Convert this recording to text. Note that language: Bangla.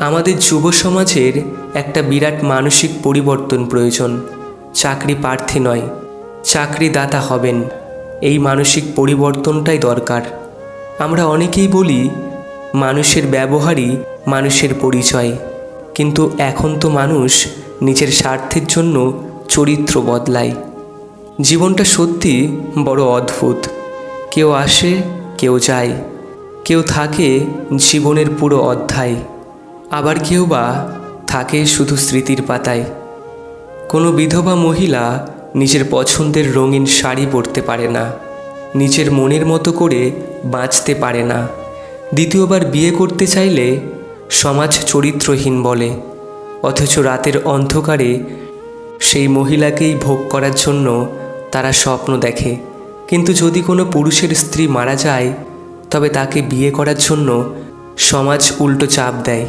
আমাদের যুব সমাজের একটা বিরাট মানসিক পরিবর্তন প্রয়োজন। চাকরি প্রার্থী নয়, চাকরিদাতা হবেন, এই মানসিক পরিবর্তনটাই দরকার। আমরা অনেকেই বলি মানুষের ব্যবহারই মানুষের পরিচয়, কিন্তু এখন তো মানুষ নিজের স্বার্থের জন্য চরিত্র বদলায়। জীবনটা সত্যি বড় অদ্ভুত। কেউ আসে, কেউ যায়, কেউ থাকে জীবনের পুরো অধ্যায়, আবার কেউ বা থাকে শুধু স্মৃতির পাতায়। কোনো বিধবা মহিলা নিজের পছন্দের রঙিন শাড়ি পরতে পারে না, নিজের মনের মতো করে বাঁচতে পারে না। দ্বিতীয়বার বিয়ে করতে চাইলে সমাজ চরিত্রহীন বলে, অথচ রাতের অন্ধকারে সেই মহিলাকেই ভোগ করার জন্য তারা স্বপ্ন দেখে। কিন্তু যদি কোনো পুরুষের স্ত্রী মারা যায়, তবে তাকে বিয়ে করার জন্য সমাজ উল্টো চাপ দেয়।